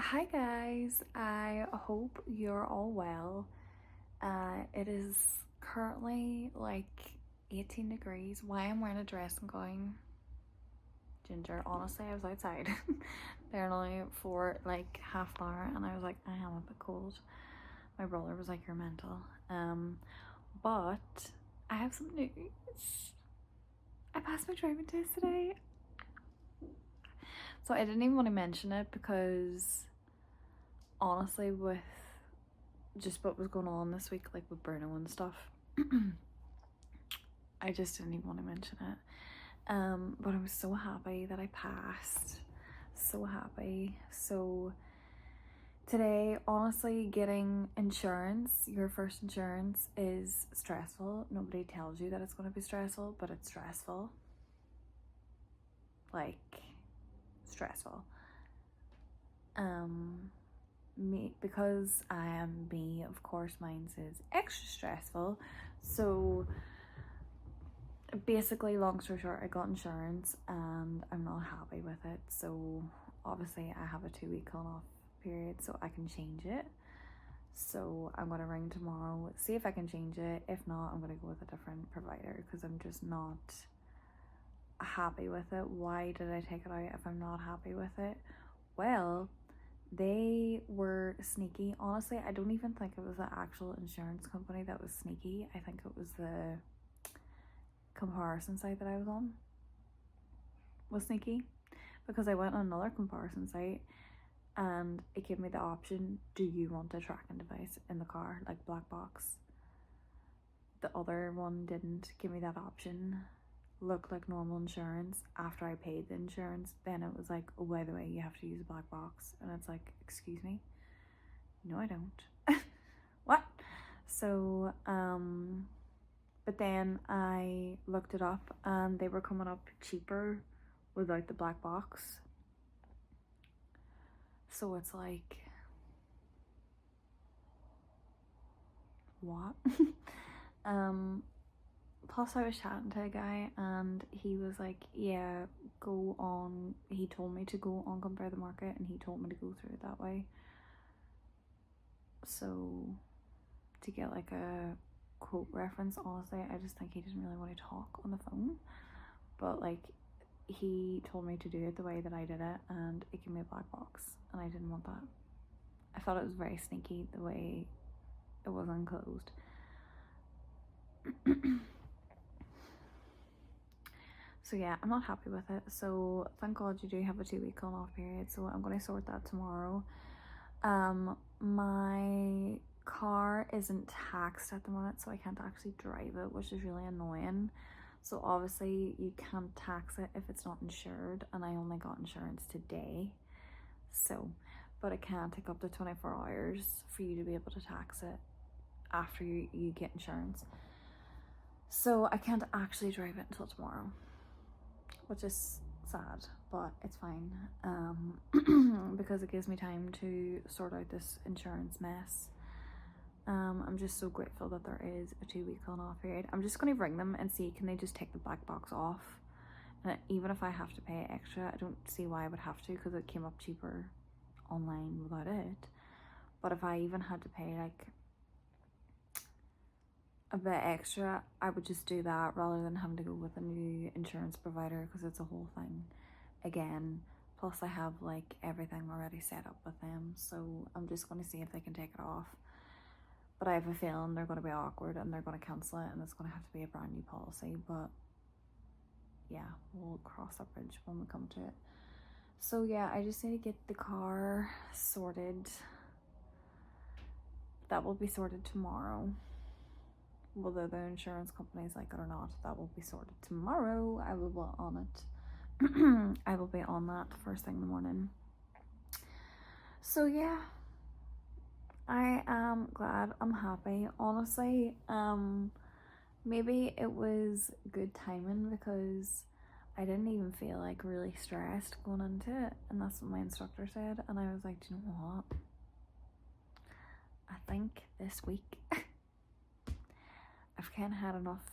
Hi guys, I hope you're all well. It is currently like 18 degrees. Why I'm wearing a dress and going ginger? Honestly, I was outside barely for like half an hour and I was like, I am a bit cold. My brother was like, you're mental. But I have some news. I passed my driving test today. So I didn't even want to mention it because honestly, with just what was going on this week, like with Bruno and stuff, I just didn't even want to mention it. But I was so happy that I passed. So happy. So today, honestly, getting insurance, your first insurance, is stressful. Nobody tells you that it's going to be stressful, but it's stressful. Like, stressful. Me, because I am me, of course mine's is extra stressful. So basically, long story short, I got insurance and I'm not happy with it. So obviously I have a 2-week call off period, so I can change it. So I'm gonna ring tomorrow, see if I can change it. If not, I'm gonna go with a different provider because I'm just not happy with it. Why did I take it out if I'm not happy with it? Well, they were sneaky. Honestly, I don't even think it was the actual insurance company that was sneaky. I think it was the comparison site that I was on was sneaky, because I went on another comparison site and it gave me the option, do you want a tracking device in the car, like black box? The other one didn't give me that option. Looked like normal insurance. After I paid the insurance, then it was like, oh, by the way, you have to use a black box. And it's like, excuse me? No, I don't. What? So but then I looked it up and they were coming up cheaper without the black box. So it's like, what? Plus I was chatting to a guy and he was like, yeah, go on. He told me to go on Compare the Market and he told me to go through it that way. So to get like a quote reference, honestly, I just think he didn't really want to talk on the phone. But like, he told me to do it the way that I did it and it gave me a black box and I didn't want that. I thought it was very sneaky the way it was enclosed. So yeah, I'm not happy with it. So thank God you do have a 2-week call off period. So I'm going to sort that tomorrow. My car isn't taxed at the moment, so I can't actually drive it, which is really annoying. So obviously you can't tax it if it's not insured, and I only got insurance today. So, but it can take up to 24 hours for you to be able to tax it after you get insurance. So I can't actually drive it until tomorrow, which is sad, but it's fine, because it gives me time to sort out this insurance mess. I'm just so grateful that there is a 2-week on off period. I'm just going to ring them and see, can they just take the black box off? And even if I have to pay extra, I don't see why I would have to, because it came up cheaper online without it. But if I even had to pay like a bit extra, I would just do that rather than having to go with a new insurance provider, because it's a whole thing again. Plus I have like everything already set up with them, so I'm just going to see if they can take it off. But I have a feeling they're going to be awkward and they're going to cancel it and it's going to have to be a brand new policy. But yeah, we'll cross that bridge when we come to it. So yeah, I just need to get the car sorted. That will be sorted tomorrow. Whether the insurance companies like it or not, that will be sorted tomorrow. I will be on it. I will be on that first thing in the morning. So yeah, I am glad, I'm happy. Honestly, maybe it was good timing because I didn't even feel like really stressed going into it, and that's what my instructor said. And I was like, do you know what? I think this week I've kind of had enough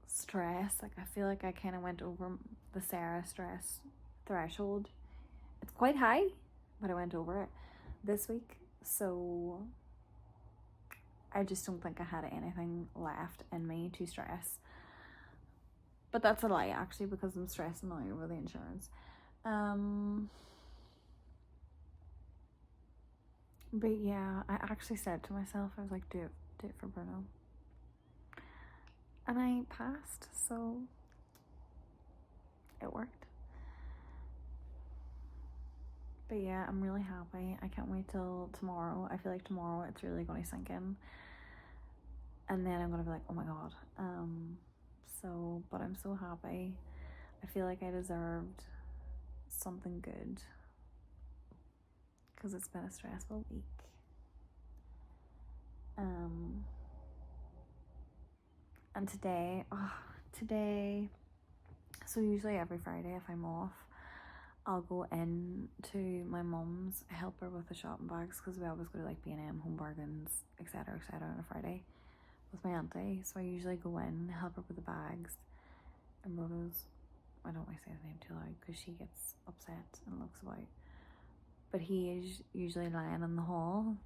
stress. Like, I feel like I kind of went over the Sarah stress threshold. It's quite high, but I went over it. this week, so I just don't think I had anything left in me to stress. But that's a lie, actually, because I'm stressing now over the insurance. But yeah, I actually said to myself, I was like, do it for Bruno. And I passed, so it worked. But yeah, I'm really happy. I can't wait till tomorrow. I feel like tomorrow it's really going to sink in. And then I'm going to be like, oh my god. But I'm so happy. I feel like I deserved something good. Because it's been a stressful week. And today, so usually every Friday if I'm off, I'll go in to my mum's, help her with the shopping bags, because we always go to like B&M, Home Bargains, etc., on a Friday with my auntie. So I usually go in, help her with the bags. And Rhoda's, I don't want to say his name too loud because she gets upset and looks about. But he is usually lying in the hall.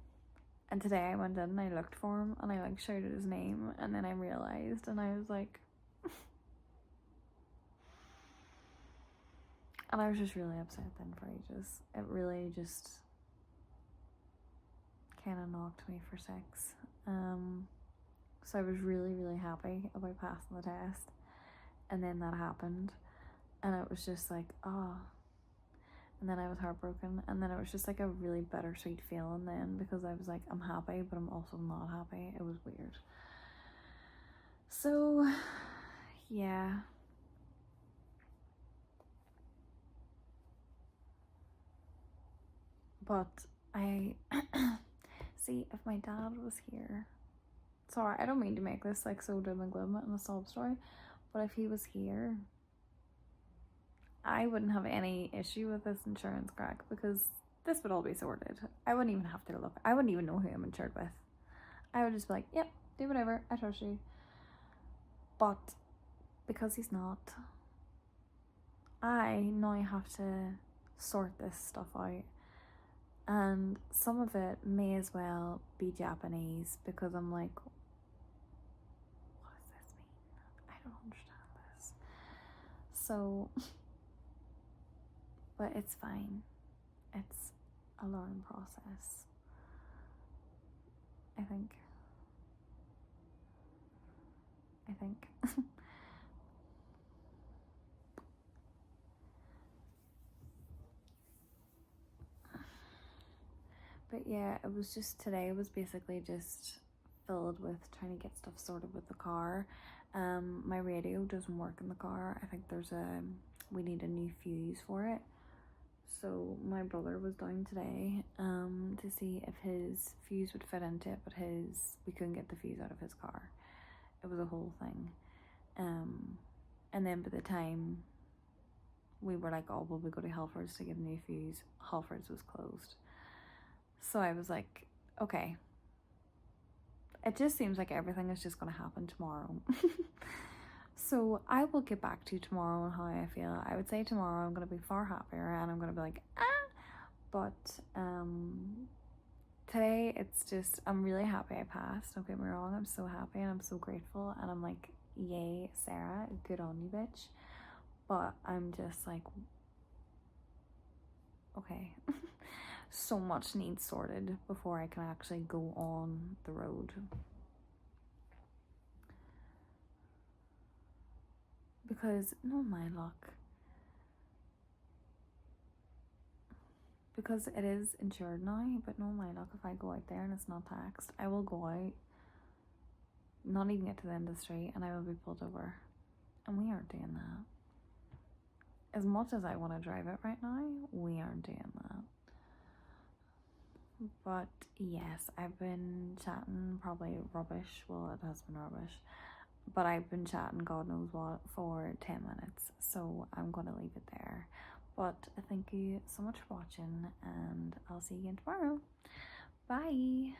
And today I went in and I looked for him and I like shouted his name, and then I realised and I was like and I was just really upset then for ages. It really just kind of knocked me for 6. So I was really, really happy about passing the test, and then that happened, and it was just like, oh. And then I was heartbroken, and then it was just like a really bittersweet feeling then, because I was like, I'm happy, but I'm also not happy. It was weird. So, yeah. But I see, if my dad was here, sorry, I don't mean to make this like so doom and gloom and a sob story, but if he was here, I wouldn't have any issue with this insurance crack, because this would all be sorted. I wouldn't even have to look. I wouldn't even know who I'm insured with. I would just be like, yep, do whatever, I trust you. But because he's not, I now have to sort this stuff out. And some of it may as well be Japanese, because I'm like, what does this mean? I don't understand this. So, but it's fine. It's a learning process, I think. But yeah, it was just, today was basically just filled with trying to get stuff sorted with the car. My radio doesn't work in the car. I think we need a new fuse for it. So my brother was down today to see if his fuse would fit into it, but we couldn't get the fuse out of his car. It was a whole thing. And then by the time we were like, oh, will we go to Halfords to get a new fuse? Halfords was closed. So I was like, okay. It just seems like everything is just going to happen tomorrow. So I will get back to you tomorrow on how I feel. I would say tomorrow I'm going to be far happier, and I'm going to be like, ah. But today it's just, I'm really happy I passed. Don't get me wrong. I'm so happy and I'm so grateful. And I'm like, yay, Sarah, good on you, bitch. But I'm just like, okay. So much needs sorted before I can actually go on the road. Because, no, my luck. Because it is insured now, but no, my luck, if I go out there and it's not taxed, I will go out, not even get to the end of the street, and I will be pulled over. And we aren't doing that. As much as I want to drive it right now, we aren't doing that. But yes, I've been chatting probably rubbish. Well, it has been rubbish. But I've been chatting God knows what for 10 minutes. So I'm going to leave it there. But thank you so much for watching, and I'll see you again tomorrow. Bye!